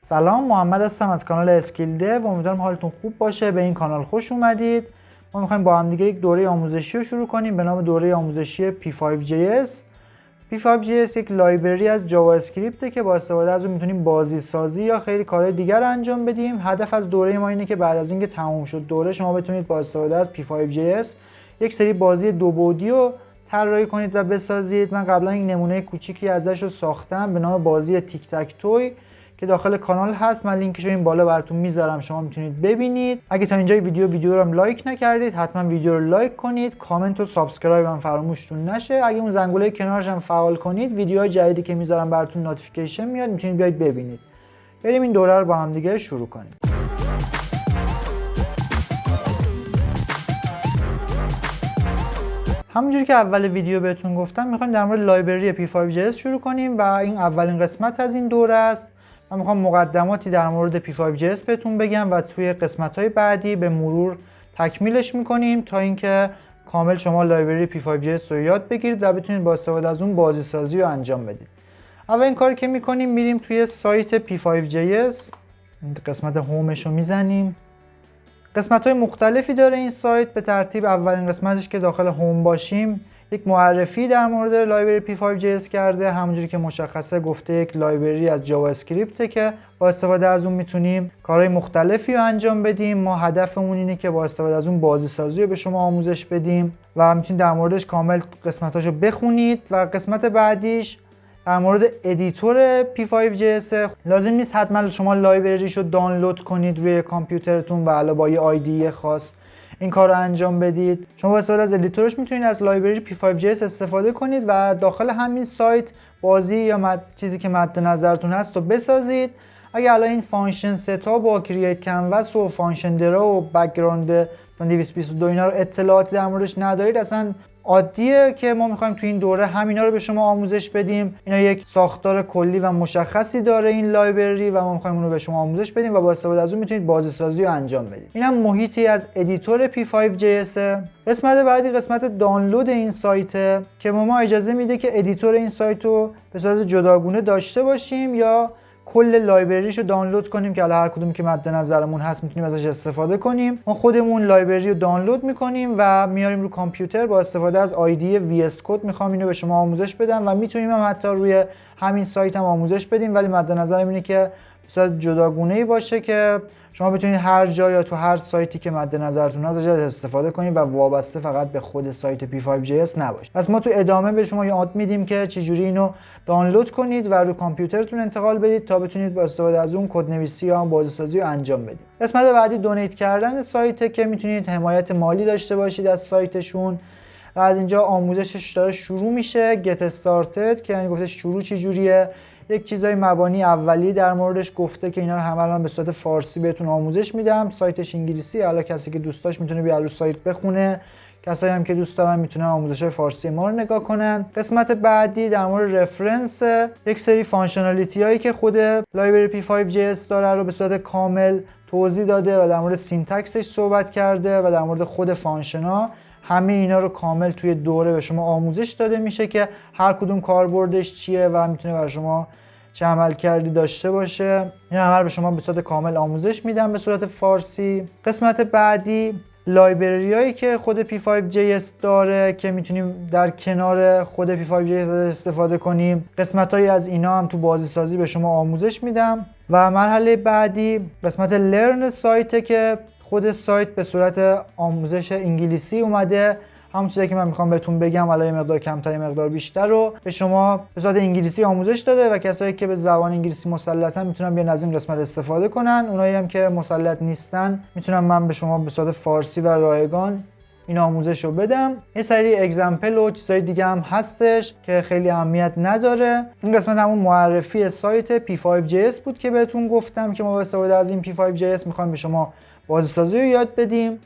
سلام، محمد هستم از کانال اسکیل دیو و امیدوارم حالتون خوب باشه. به این کانال خوش اومدید. ما میخوایم با هم دیگه یک دوره آموزشی رو شروع کنیم به نام دوره آموزشی P5JS. P5JS یک لایبرری از جاوا اسکریپته که با استفاده از اون میتونیم بازی سازی یا خیلی کارهای دیگر انجام بدیم. هدف از دوره ما اینه که بعد از اینکه تموم شد دوره شما بتونید با استفاده از P5JS یک سری بازی دو بعدی رو طراحی کنید و بسازید. من قبلا یک نمونه کوچیکی ازش رو ساختم به نام بازی تیک تک توی که داخل کانال هست. من لینکش رو این بالا براتون میذارم، شما میتونید ببینید. اگه تا اینجای ویدیو رو هم لایک نکردید حتما ویدیو رو لایک کنید، کامنت و سابسکرایب هم فراموشتون نشه. اگه اون زنگوله کنارش هم فعال کنید ویدیوهای جدیدی که میذارم براتون نوتیفیکیشن میاد، میتونید بیاید ببینید. بریم این دوره رو با هم دیگه شروع کنیم. همونجوری که اول ویدیو بهتون گفتم میخوایم در مورد لایبرری P5JS شروع کنیم و این اولین قسمت از این دوره است. من میخوام مقدماتی در مورد P5JS بهتون بگم و توی قسمت‌های بعدی به مرور تکمیلش میکنیم تا اینکه کامل شما لایبرری P5JS رو یاد بگیرید و بتونید با استفاده از اون بازی سازی رو انجام بدید. اولین کاری که میکنیم میریم توی سایت P5JS، قسمت هومش رو میزنیم. قسمت‌های مختلفی داره این سایت. به ترتیب اولین قسمتش که داخل هوم باشیم یک معرفی در مورد لایبرری P5JS کرده. همونجوری که مشخصه گفته یک لایبرری از جاوا اسکریپته که با استفاده از اون میتونیم کارهای مختلفی رو انجام بدیم. ما هدفمون اینه که با استفاده از اون بازی سازی رو به شما آموزش بدیم و میتونید در موردش کامل قسمتاشو بخونید. و قسمت بعدیش در مورد ادیتور P5JS. لازم نیست حتما شما لایبرریشو دانلود کنید روی کامپیوترتون و علاوه با یه آیدی خاص این کار رو انجام بدید. شما با استفاده از ادیتورش میتونید از لایبرری P5JS استفاده کنید و داخل همین سایت بازی یا چیزی که مد نظرتون هست رو بسازید. اگه الان این فانکشن ستاپ با کرییت کانواس و فانکشن درا و بک‌گراند مثلا 222 اینا رو اطلاعاتی در موردش ندارید، اصلا عادیه که ما میخوایم تو این دوره همینا رو به شما آموزش بدیم. اینا یک ساختار کلی و مشخصی داره این لایبرری و ما میخوایم اون رو به شما آموزش بدیم و با استفاده از اون میتونید بازی سازی رو انجام بدید. این هم محیطی از ادیتور P5JS. قسمت بعدی قسمت دانلود این سایت که ما اجازه میده که ادیتور این سایت رو به صورت جداگونه داشته باشیم یا کل لایبرریش رو دانلود کنیم که هر کدوم که مد نظرمون هست میتونیم ازش استفاده کنیم. ما خودمون لایبرری رو دانلود میکنیم و میاریم رو کامپیوتر با استفاده از آیدی VS Code. میخوام اینو به شما آموزش بدم و میتونیم هم حتی روی همین سایت هم آموزش بدیم، ولی مد نظرم اینه که به صورت جداگونه‌ای باشه که شما بتونید هر جا یا تو هر سایتی که مد نظرتون هست ازش استفاده کنید و وابسته فقط به خود سایت P5JS نباشه. پس ما تو ادامه به شما یاد میدیم که چجوری اینو دانلود کنید و رو کامپیوترتون انتقال بدید تا بتونید با استفاده از اون کدنویسی یا بازیسازی رو انجام بدید. قسمت بعدی دونیت کردن سایت که میتونید حمایت مالی داشته باشید از سایتشون و از اینجا آموزشش داره شروع میشه. گت استارتد که یعنی گفته شروع چجوریه، یک چیزای مبانی اولیه در موردش گفته که اینا رو همه من به صورت فارسی بهتون آموزش میدم. سایتش انگلیسی، حالا کسی که دوست داشت میتونه بیا رو سایت بخونه، کسایی هم که دوست دارن میتونن آموزش‌های فارسی ما رو نگاه کنن. قسمت بعدی در مورد رفرنس، یک سری فانکشنالیتی هایی که خود لایبرری P5JS داره رو به صورت کامل توضیح داده و در مورد سینتکسش صحبت کرده و در مورد خود فانکشن‌ها. همه اینا رو کامل توی دوره به شما آموزش داده میشه که هر کدوم کاربردش چیه و میتونه برای شما چه عملکردی داشته باشه. این همه به شما به صورت کامل آموزش میدم به صورت فارسی. قسمت بعدی لایبرری هایی که خود P5JS داره که میتونیم در کنار خود P5JS استفاده کنیم. قسمت هایی از اینا هم تو بازی سازی به شما آموزش میدم. و مرحله بعدی قسمت لرن سایت که خود سایت به صورت آموزش انگلیسی اومده. همون چیزی که من میخوام بهتون بگم، حالا یه مقدار کمتر یه مقدار بیشتر رو به شما به صورت انگلیسی آموزش داده و کسایی که به زبان انگلیسی مسلطن میتونن بیان از این قسمت استفاده کنن. اونایی هم که مسلط نیستن میتونم من به شما به صورت فارسی و رایگان این آموزش رو بدم. یه سری اگزمپل و چیزای دیگه هم هستش که خیلی اهمیت نداره. این قسمت همون معرفی سایت P5JS بود که بهتون گفتم که ما با استفاده از این P5JS میخوایم به شما بازیسازی رو یاد بدیم.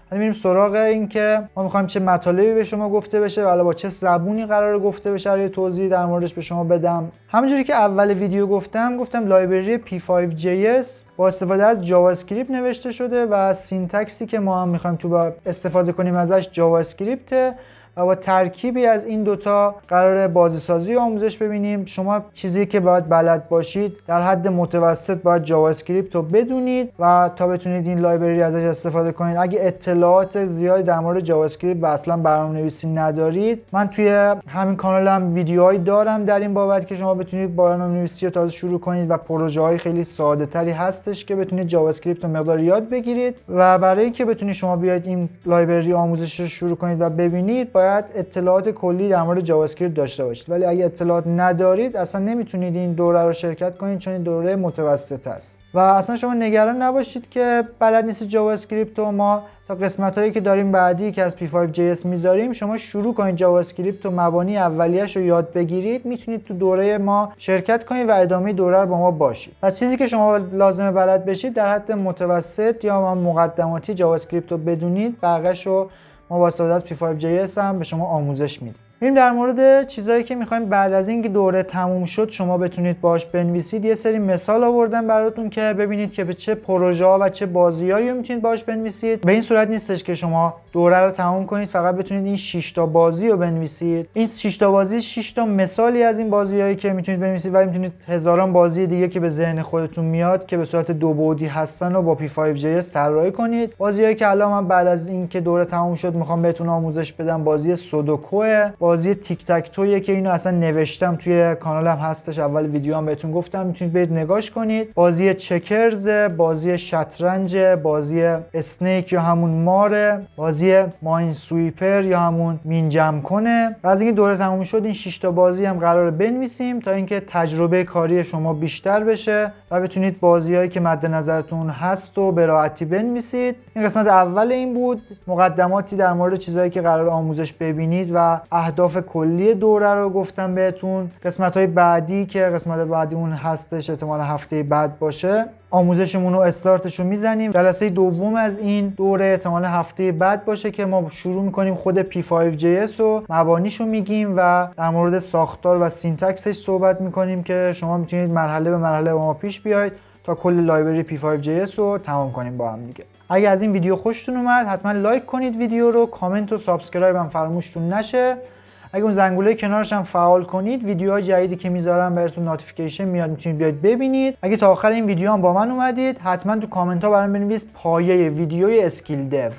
حالا میریم سراغ این که ما میخوایم چه مطالبی به شما گفته بشه و حالا با چه زبونی قراره گفته بشه. یه توضیح در موردش به شما بدم. همونجوری که اول ویدیو گفتم لایبرری P5JS با استفاده از جاوا اسکریپت نوشته شده و سینتکسی که ما هم میخوایم تو با استفاده کنیم ازش جاوا اسکریپت و با ترکیبی از این دوتا قرار بازی سازی و آموزش ببینیم. شما چیزی که باید بلد باشید در حد متوسط باید جاوا اسکریپت رو بدونید و تا بتونید این لایبرری ازش استفاده کنید. اگه اطلاعات زیادی در مورد جاوا اسکریپت و اصلا برنامه‌نویسی ندارید، من توی همین کانالم ویدیوهایی دارم در این بابت که شما بتونید برنامه‌نویسی رو تازه شروع کنید و پروژه‌های خیلی ساده‌تری هستش که بتونید جاوا اسکریپت رو مقدار یاد بگیرید. و برای اینکه بتونید شما بیاید این لایبرری آموزش رو شروع کنید و ببینید، باید اطلاعات کلی در مورد جاوا اسکریپت داشته باشید. ولی اگه اطلاعات ندارید اصلا نمیتونید این دوره رو شرکت کنید، چون این دوره متوسط است. و اصلا شما نگران نباشید که بلد نیست جاوا اسکریپت و ما تا قسمتایی که داریم بعدی که از P5JS میذاریم شما شروع کنید جاوا اسکریپت و مبانی اولیه‌اش رو یاد بگیرید. میتونید تو دوره ما شرکت کنید و ادامه دوره رو با ما باشید. پس چیزی که شما لازمه بلد بشید در حد متوسط یا مقدماتی جاوا اسکریپت رو بدونید، بقیه‌اش رو ما با استفاده از P5JS هم به شما آموزش میدیم. بریم در مورد چیزایی که میخوایم بعد از اینکه دوره تموم شد شما بتونید باهاش بنویسید. یه سری مثال آوردم براتون که ببینید که به چه پروژه‌ها و چه بازیایی میتونید باهاش بنویسید. به این صورت نیستش که شما دوره رو تموم کنید فقط بتونید این 6 تا بازی رو بنویسید. این 6 تا بازی 6 تا مثالی از این بازیایی که میتونید بنویسید، ولی میتونید هزاران بازی دیگه که به ذهن خودتون میاد که به صورت دو بعدی هستن رو با P5JS طراحی کنید. بازیایی که الان من بعد از اینکه دوره تموم شد میخوام بهتون آموزش بدم، بازی سودوکو، بازی تیک تک تویه که اینو اصلا نوشتم توی کانالم هستش، اول ویدیو هم بهتون گفتم میتونید برید نگاش کنید. بازی چکرز، بازی شطرنج، بازی اسنیک یا همون ماره، بازی ماین سویپر یا همون مین جمع کنه. از اینکه دوره تموم شد این 6 تا بازی هم قراره بنویسیم تا اینکه تجربه کاری شما بیشتر بشه و بتونید بازیایی که مد نظرتون هست و به راحتی بنویسید. این قسمت اول این بود، مقدماتی در مورد چیزایی که قرار آموزش ببینید و اهداف کلی دوره رو گفتم بهتون. قسمت‌های بعدی که قسمت بعدی اون هستش احتمال هفته بعد باشه، آموزشمون رو استارتش رو میزنیم. جلسه دوم از این دوره احتمال هفته بعد باشه که ما شروع میکنیم خود P5JS و مبانیش رو میگیم و در مورد ساختار و سینتکسش صحبت میکنیم که شما میتونید مرحله به مرحله با ما پیش بیاید تا کل لایبرری P5JS رو تمام کنیم با هم دیگه. اگه از این ویدیو خوشتون اومد حتما لایک کنید ویدیو رو، کامنت و سابسکرایب هم فراموشتون نشه. اگه اون زنگوله کنارش هم فعال کنید، ویدیوهای جدیدی که میذارم بهتون نوتیفیکیشن میاد، میتونید بیاید ببینید. اگه تا آخر این ویدیو هم با من اومدید حتما تو کامنت ها برام بنویس پایه ویدیوی اسکیل دیو.